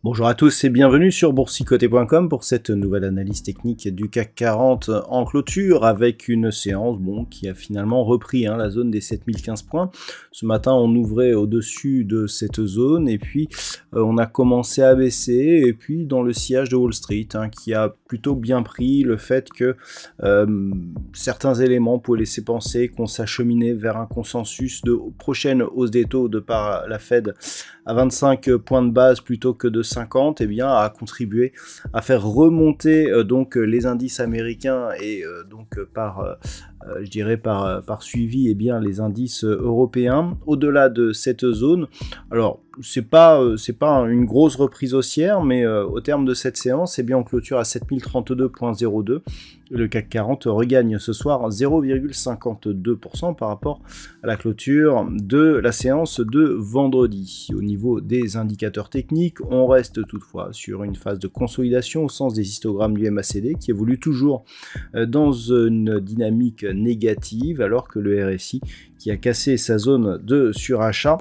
Bonjour à tous et bienvenue sur boursicoté.com pour cette nouvelle analyse technique du CAC 40 en clôture avec une séance qui a finalement repris la zone des 7015 points. Ce matin on ouvrait au-dessus de cette zone et puis on a commencé à baisser et puis dans le sillage de Wall Street qui a plutôt bien pris le fait que certains éléments pouvaient laisser penser qu'on s'acheminait vers un consensus de prochaine hausse des taux de par la Fed à 25 points de base plutôt que de 50, a contribué à faire remonter les indices américains et par suivi les indices européens au-delà de cette zone. Alors c'est pas une grosse reprise haussière, mais au terme de cette séance, on clôture à 7032.02. Le CAC 40 regagne ce soir 0,52% par rapport à la clôture de la séance de vendredi. Au niveau des indicateurs techniques, on reste toutefois sur une phase de consolidation au sens des histogrammes du MACD qui évolue toujours dans une dynamique négative alors que le RSI qui a cassé sa zone de surachat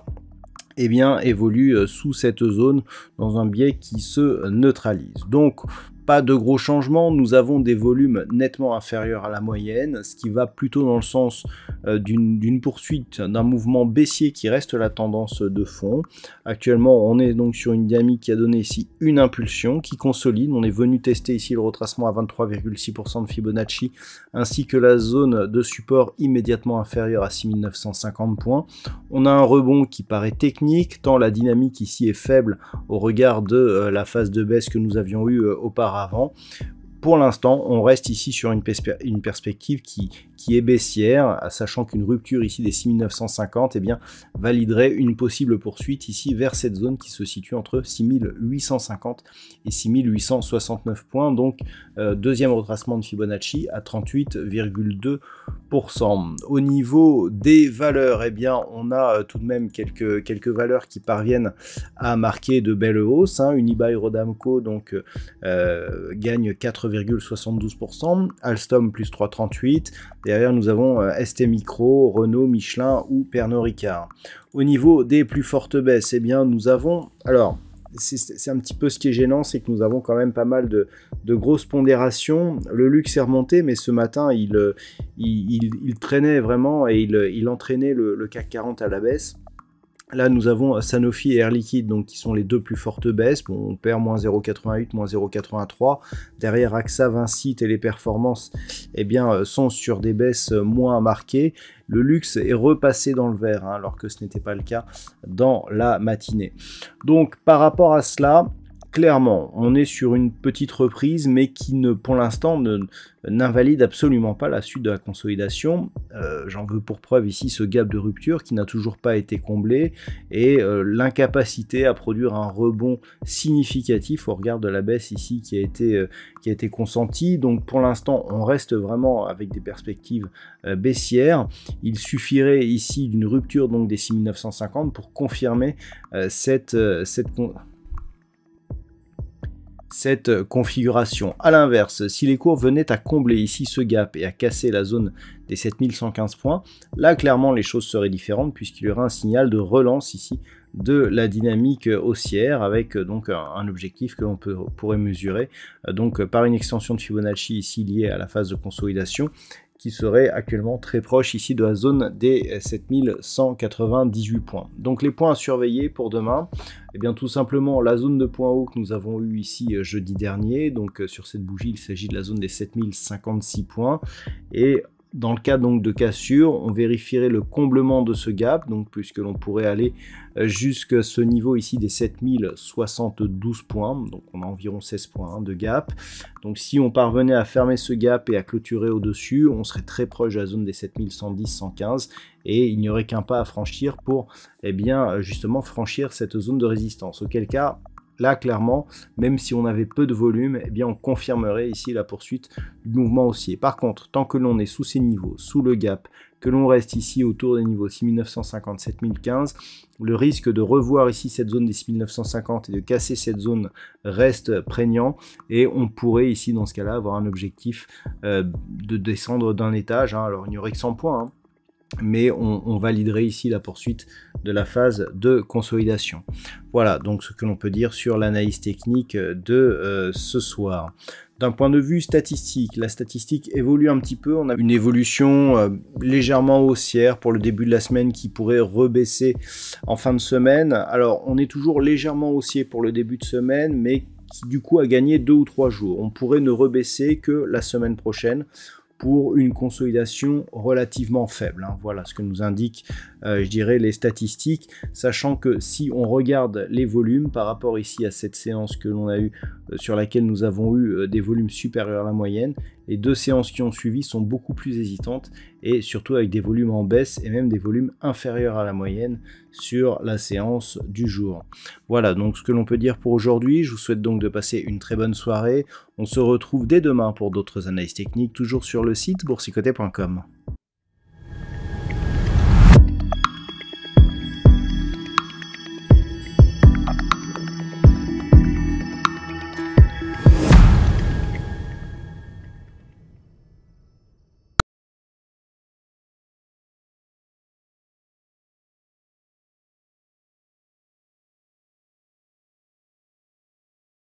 évolue sous cette zone dans un biais qui se neutralise. Donc pas de gros changements, nous avons des volumes nettement inférieurs à la moyenne, ce qui va plutôt dans le sens d'une poursuite d'un mouvement baissier qui reste la tendance de fond. Actuellement, on est donc sur une dynamique qui a donné ici une impulsion qui consolide. On est venu tester ici le retracement à 23,6% de Fibonacci, ainsi que la zone de support immédiatement inférieure à 6950 points. On a un rebond qui paraît technique, tant la dynamique ici est faible au regard de la phase de baisse que nous avions eue auparavant. Pour l'instant, on reste ici sur une perspective qui est baissière, sachant qu'une rupture ici des 6950 validerait une possible poursuite ici vers cette zone qui se situe entre 6850 et 6869 points. Donc, deuxième retracement de Fibonacci à 38,2%. Au niveau des valeurs, on a tout de même quelques valeurs qui parviennent à marquer de belles hausses. Unibail Rodamco gagne 4,72%, Alstom plus 3,38%. Derrière, nous avons ST Micro, Renault, Michelin ou Pernod Ricard. Au niveau des plus fortes baisses, nous avons... Alors, c'est un petit peu ce qui est gênant, c'est que nous avons quand même pas mal de grosses pondérations. Le luxe est remonté, mais ce matin, il traînait vraiment et il entraînait le CAC 40 à la baisse. Là, nous avons Sanofi et Air Liquide, qui sont les deux plus fortes baisses. On perd moins 0,88, moins 0,83. Derrière, AXA, Vinci, Téléperformance, sont sur des baisses moins marquées. Le luxe est repassé dans le vert, alors que ce n'était pas le cas dans la matinée. Donc, par rapport à cela, clairement, on est sur une petite reprise, mais qui, pour l'instant, n'invalide absolument pas la suite de la consolidation. J'en veux pour preuve ici ce gap de rupture qui n'a toujours pas été comblé et l'incapacité à produire un rebond significatif au regard de la baisse ici qui a été consentie. Donc pour l'instant, on reste vraiment avec des perspectives baissières. Il suffirait ici d'une rupture des 6950 pour confirmer cette configuration. À l'inverse, si les cours venaient à combler ici ce gap et à casser la zone des 7115 points, là clairement les choses seraient différentes puisqu'il y aura un signal de relance ici de la dynamique haussière avec un objectif que l'on pourrait mesurer par une extension de Fibonacci ici liée à la phase de consolidation qui serait actuellement très proche ici de la zone des 7198 points. Donc les points à surveiller pour demain, tout simplement la zone de points hauts que nous avons eu ici jeudi dernier, sur cette bougie il s'agit de la zone des 7056 points, et dans le cas de cassure, on vérifierait le comblement de ce gap, puisque l'on pourrait aller jusqu'à ce niveau ici des 7072 points, donc on a environ 16 points de gap. Donc si on parvenait à fermer ce gap et à clôturer au-dessus, on serait très proche de la zone des 7110-115 et il n'y aurait qu'un pas à franchir pour justement franchir cette zone de résistance. Auquel cas, là, clairement, même si on avait peu de volume, eh bien, on confirmerait ici la poursuite du mouvement haussier. Par contre, tant que l'on est sous ces niveaux, sous le gap, que l'on reste ici autour des niveaux 6950, 7015, le risque de revoir ici cette zone des 6950 et de casser cette zone reste prégnant, et on pourrait ici, dans ce cas-là, avoir un objectif de descendre d'un étage. Alors, il n'y aurait que 100 points, mais on validerait ici la poursuite de la phase de consolidation. Voilà donc ce que l'on peut dire sur l'analyse technique de ce soir. D'un point de vue statistique, la statistique évolue un petit peu. On a une évolution légèrement haussière pour le début de la semaine qui pourrait rebaisser en fin de semaine. Alors on est toujours légèrement haussier pour le début de semaine, mais qui du coup a gagné 2 ou 3 jours. On pourrait ne rebaisser que la semaine prochaine pour une consolidation relativement faible. Voilà ce que nous indiquent, je dirais, les statistiques, sachant que si on regarde les volumes par rapport ici à cette séance que l'on a eue, sur laquelle nous avons eu des volumes supérieurs à la moyenne, les deux séances qui ont suivi sont beaucoup plus hésitantes et surtout avec des volumes en baisse et même des volumes inférieurs à la moyenne sur la séance du jour. Voilà donc ce que l'on peut dire pour aujourd'hui. Je vous souhaite donc de passer une très bonne soirée. On se retrouve dès demain pour d'autres analyses techniques, toujours sur le site boursicoté.com.